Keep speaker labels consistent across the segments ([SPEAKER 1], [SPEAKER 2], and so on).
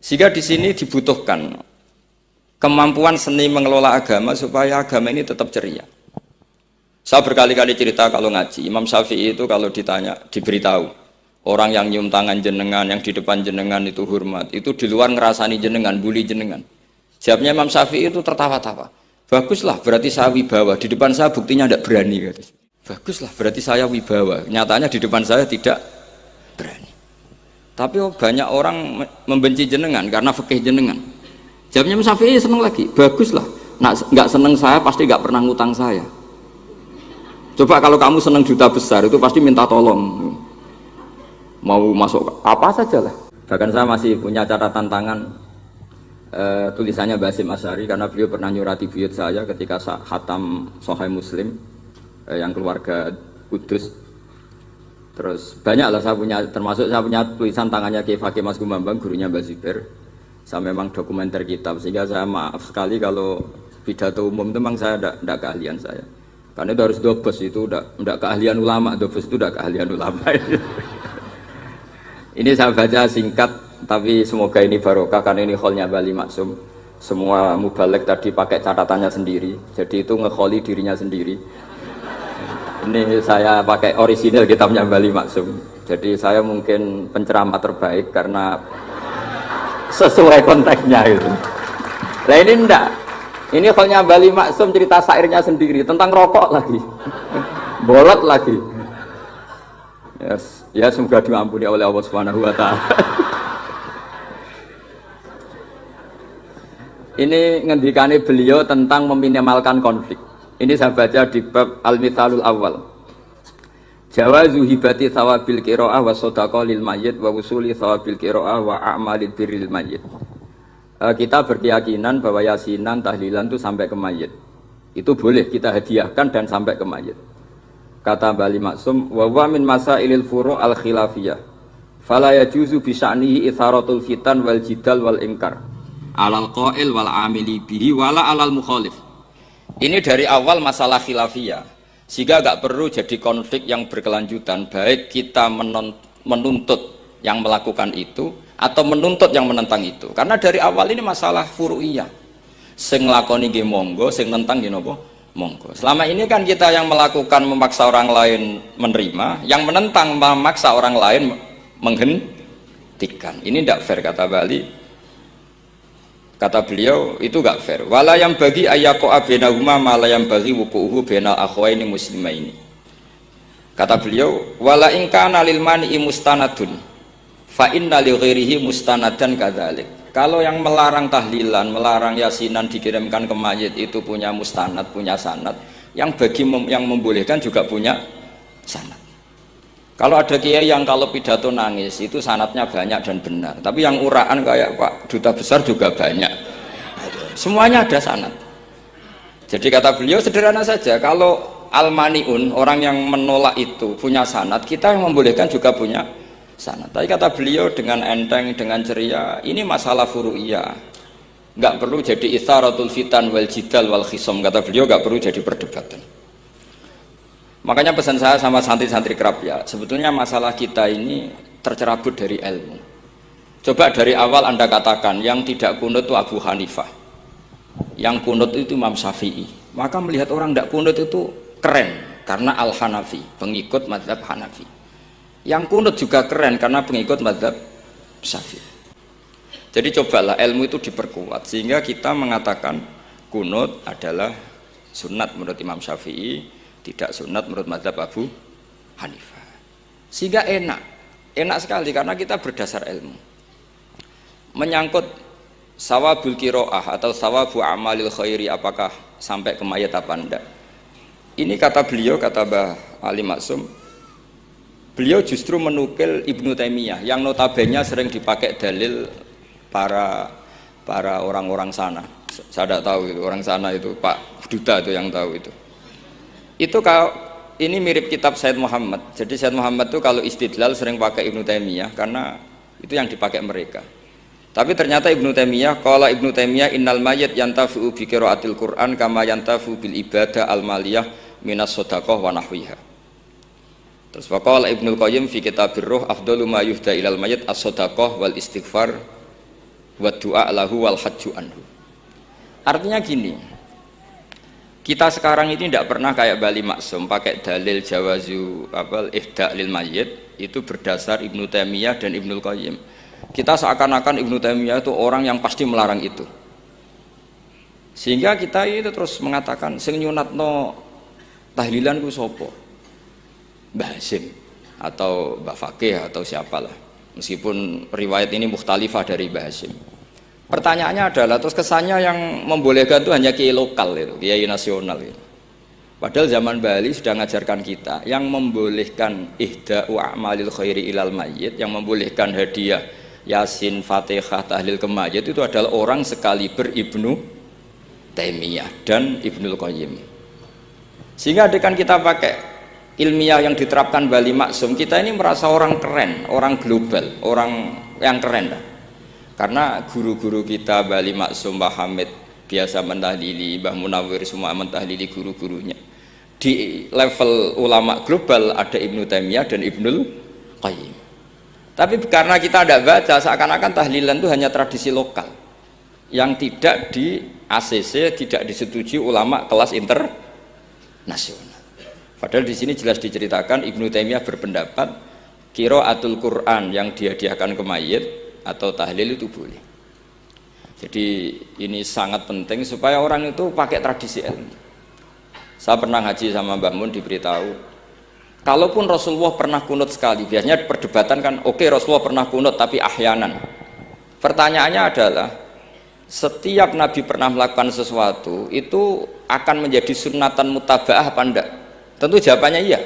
[SPEAKER 1] Sehingga di sini dibutuhkan kemampuan seni mengelola agama supaya agama ini tetap ceria. Saya berkali-kali cerita kalau ngaji, Imam Syafi'i itu kalau ditanya, diberitahu orang yang nyium tangan jenengan, yang di depan jenengan itu hormat, itu di luar ngerasani jenengan, bully jenengan. Jawabnya Imam Syafi'i itu tertawa-tawa. Baguslah, berarti saya wibawa. Di depan saya buktinya tidak berani. Kata. Baguslah, berarti saya wibawa. Nyatanya di depan saya tidak berani. Tapi banyak orang membenci jenengan karena fikih jenengan. Jawabnya Imam Syafi'i seneng lagi. Baguslah, nggak seneng saya pasti nggak pernah ngutang saya. Coba kalau kamu seneng juta besar itu pasti minta tolong. Mau masuk apa saja lah. Bahkan saya masih punya catatan tangan tulisannya Basim Asy'ari karena beliau pernah nyurati buyut saya ketika khatam Sahih Muslim yang keluarga Kudus. Terus banyak lah saya punya, termasuk saya punya tulisan tangannya Kiai Fakih Mas Gumambang, gurunya Mbak Zubair. Saya memang dokumenter kitab, sehingga saya maaf sekali kalau pidato umum itu memang saya tidak keahlian saya. Karena itu harus dobes, itu tidak keahlian ulama, dobes itu tidak keahlian ulama. Ini saya baca singkat, tapi semoga ini barokah karena ini kholnya Bali Maksum. Semua mubalek tadi pakai catatannya sendiri, jadi itu ngekholi dirinya sendiri. Ini saya pakai orisinil kitabnya Bali Maksum. Jadi saya mungkin penceramah terbaik karena sesuai konteksnya itu. Nah ini enggak. Ini kholnya Bali Maksum cerita syairnya sendiri tentang rokok lagi. Bolot lagi. Yes. Ya semoga diampuni oleh Allah Subhanahu wa taala. Ini ngendikane beliau tentang meminimalkan konflik. Ini saya baca di bab Al-Mithalul Awal. Jawazu hibati thawabil qiraah wa shadaqah lil mayyit wa usuli thawabil qiraah wa a'malid birril mayyit. Kita berkeyakinan bahwa yasinan, tahlilan itu sampai ke mayit. Itu boleh kita hadiahkan dan sampai ke mayit. Kata Bali Maksum, wa huwa min masailil furu' al khilafiyah. Fala yajuzu bi sya'nihi itharatul fitan wal jidal wal inkar. Alal qail wal amili bihi wala alal mukhalif. Ini dari awal masalah khilafiyah, sehingga nggak perlu jadi konflik yang berkelanjutan, baik kita menuntut yang melakukan itu atau menuntut yang menentang itu. Karena dari awal ini masalah furu'iyah. Sing nglakoni nggih monggo, sing nentang nggih napa? Monggo. Selama ini kan kita yang melakukan memaksa orang lain menerima, yang menentang memaksa orang lain menghentikan. Ini tidak fair kata Bali. Kata beliau itu gak fair. Wala yang bagi ayaqa bainahuma ma la yang bagi wuqu'uhu bainal akhwaini muslimaini. Kata beliau, wala in kana lil mani'i mustanadun fa inna li ghairihi mustanadan kadzalik. Kalau yang melarang tahlilan, melarang yasinan dikirimkan ke mayit itu punya mustanad, punya sanad. Yang bagi yang membolehkan juga punya sanad. Kalau ada kiai yang kalau pidato nangis itu sanatnya banyak dan benar, tapi yang uraan kayak Pak Duta Besar juga banyak. Semuanya ada sanat. Jadi kata beliau sederhana saja, kalau al-maniun, orang yang menolak itu punya sanat, kita yang membolehkan juga punya sanat. Tapi kata beliau dengan enteng, dengan ceria, ini masalah furu'iyah. Nggak perlu jadi itharatul fitan wal jidal wal khisom. Kata beliau nggak perlu jadi perdebatan. Makanya pesan saya sama santri-santri kerap ya, sebetulnya masalah kita ini tercerabut dari ilmu. Coba dari awal Anda katakan yang tidak kunut itu Abu Hanifah, yang kunut itu Imam Syafi'i. Maka melihat orang tidak kunut itu keren karena Al-Hanafi, pengikut mazhab Hanafi. Yang kunut juga keren karena pengikut mazhab Syafi'i. Jadi cobalah ilmu itu diperkuat sehingga kita mengatakan kunut adalah sunat menurut Imam Syafi'i, tidak sunat menurut mazhab Abu Hanifah. Sehingga enak sekali karena kita berdasar ilmu. Menyangkut sawabul qiraah atau sawabu amalil khairi, apakah sampai ke mayat apa enggak, ini kata beliau, kata Mbah Ali Maksum, beliau justru menukil Ibnu Taimiyah yang notabene sering dipakai dalil para orang-orang sana. Saya tidak tahu itu orang sana itu Pak Duta itu yang tahu itu. Itu kalau ini mirip kitab Said Muhammad. Jadi Said Muhammad itu kalau istidlal sering pakai Ibnu Taimiyah karena itu yang dipakai mereka. Tapi ternyata Ibnu Taimiyah, qala Ibnu Taimiyah innal mayyit yantafi'u bi qiraatil Qur'an kama yantafi'u bil ibadah al maliyah minas shadaqah wa nahwiha. Terus waqala Ibnu Qayyim fi kitabir ruh afdalu ma yuhda ilal mayyit as-shadaqah wal istighfar wa du'a lahu wal hajju anhu. Artinya gini, kita sekarang ini tidak pernah kayak Bali Maksum pakai dalil jawazu ihda lil mayyit itu berdasar Ibnu Taimiyah dan Ibnul Qayyim. Kita seakan-akan Ibnu Taimiyah itu orang yang pasti melarang itu, sehingga kita itu terus mengatakan sing nyunatno tahlilan ku sapa, Mbah Hasim atau Mbah Fakih atau siapalah, meskipun riwayat ini mukhtalifah dari Mbah Hasim. Pertanyaannya adalah terus kesannya yang membolehkan itu hanya kiai lokal itu, kiai nasional itu. Padahal zaman Bali sudah mengajarkan kita yang membolehkan ihda'u a'malil khairi ilal mayyit, yang membolehkan hadiah Yasin, Fatihah, tahlil ke mayit itu adalah orang sekaliber Ibnu Taimiyah dan Ibnul Qayyim. Sehingga dengan kita pakai ilmiah yang diterapkan Bali Maksum, kita ini merasa orang keren, orang global, orang yang keren lah. Karena guru-guru kita Bali Maksum, Mbah Hamid biasa mentahlili, Mbah Munawir semua mentahlili guru-gurunya. Di level ulama global ada Ibnu Taimiyah dan Ibnul Qayyim. Tapi karena kita tidak baca, seakan-akan tahlilan itu hanya tradisi lokal yang tidak di ACC, tidak disetujui ulama kelas internasional. Padahal di sini jelas diceritakan Ibnu Taimiyah berpendapat qiraatul Quran yang dihadiahkan ke mayit atau tahlil itu boleh. Jadi ini sangat penting supaya orang itu pakai tradisi ilmu. Saya pernah ngaji sama Mbah Mun, diberitahu kalaupun Rasulullah pernah kunut sekali, biasanya perdebatan kan oke, Rasulullah pernah kunut tapi ahyanan. Pertanyaannya adalah setiap Nabi pernah melakukan sesuatu itu akan menjadi sunnatan mutaba'ah apa enggak? Tentu jawabannya iya.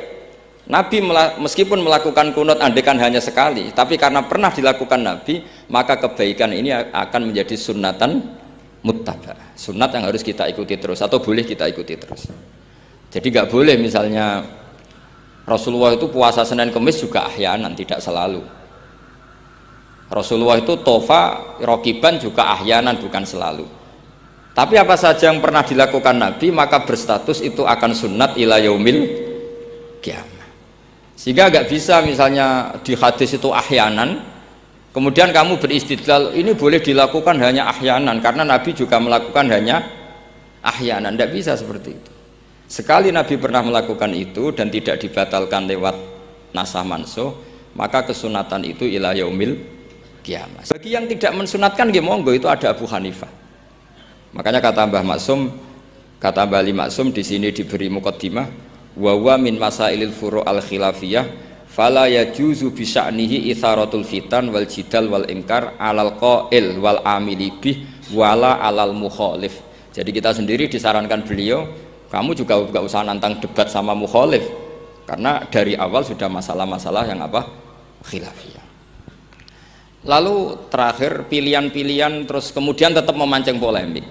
[SPEAKER 1] Nabi meskipun melakukan kunut andaikan hanya sekali, tapi karena pernah dilakukan Nabi, maka kebaikan ini akan menjadi sunnatan muttaba, sunat yang harus kita ikuti terus atau boleh kita ikuti terus. Jadi nggak boleh misalnya Rasulullah itu puasa Senin Kemis juga ahyanan, tidak selalu. Rasulullah itu tofa rokiban juga ahyanan, bukan selalu. Tapi apa saja yang pernah dilakukan Nabi maka berstatus itu akan sunat ila yaumil qiyamah. Sehingga nggak bisa misalnya di hadis itu ahyanan, kemudian kamu beristidlal ini boleh dilakukan hanya ahyanan karena Nabi juga melakukan hanya ahyanan. Tidak bisa seperti itu. Sekali Nabi pernah melakukan itu dan tidak dibatalkan lewat nasah mansuh, maka kesunatan itu ila yaumil qiyamah. Bagi yang tidak mensunatkan, monggo, itu ada Abu Hanifah. Makanya kata Mbah Maksum, kata Bali Maksum di sini diberi muqaddimah, wa wa min masailil furu' al khilafiyah fala yajuzu bi sya'nihi itharatul fitan wal jidal wal ingkar alal qail wal amili bih wala alal mukhalif. Jadi kita sendiri disarankan beliau, kamu juga enggak usah nantang debat sama mukhalif karena dari awal sudah masalah-masalah yang apa? Khilafiyah. Lalu terakhir pilihan-pilihan terus kemudian tetap memancing polemik.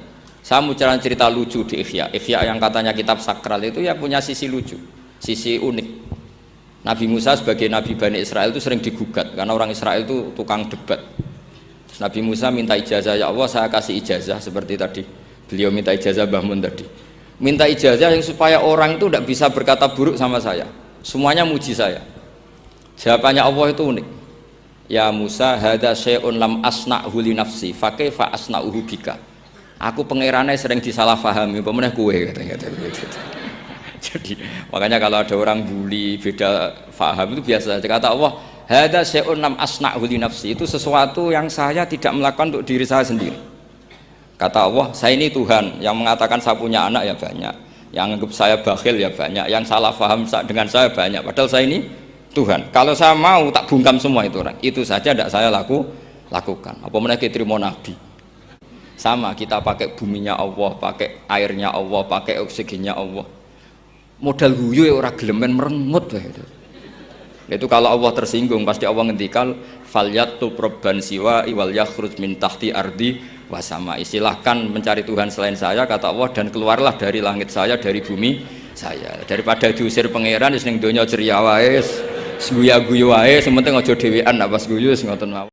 [SPEAKER 1] Saya mau cerita lucu di Ihya. Ihya yang katanya kitab sakral itu ya punya sisi lucu, sisi unik. Nabi Musa sebagai Nabi Bani Israel itu sering digugat karena orang Israel itu tukang debat. Terus Nabi Musa minta ijazah, ya Allah saya kasih ijazah seperti tadi. Beliau minta ijazah Mbah Mun tadi. Minta ijazah yang supaya orang itu tidak bisa berkata buruk sama saya. Semuanya muji saya. Jawabannya Allah itu unik. Ya Musa, hadza syai'un lam asna'hu li nafsi, fa kaifa asna'uhu bika. Aku pangerannya sering disalahpahami, pemenah kue katanya. Jadi makanya kalau ada orang bully beda faham itu biasa. Kata Allah, hadza syai'un lam asna'hu li nafsi, itu sesuatu yang saya tidak melakukan untuk diri saya sendiri. Kata Allah, saya ini Tuhan, yang mengatakan saya punya anak ya banyak, yang anggap saya bakhil ya banyak, yang salah paham dengan saya banyak, padahal saya ini Tuhan. Kalau saya mau tak bungkam semua itu orang, itu saja tidak saya lakukan. Apa menaiki terima Nabi? Sama, kita pakai buminya Allah, pakai airnya Allah, pakai oksigennya Allah. Modal guyu ya orang gelemen merengut. Itu kalau Allah tersinggung pasti Allah ngendikal falyatu probban siwa iwal yakhruj min tahti ardi wasama. Silahkan mencari Tuhan selain saya, kata Allah, dan keluarlah dari langit saya, dari bumi saya. Daripada diusir pangeran wis ning donya ceria wae, guyu-guyu wae, sementing aja dhewean apa guyu wis ngoten mawon.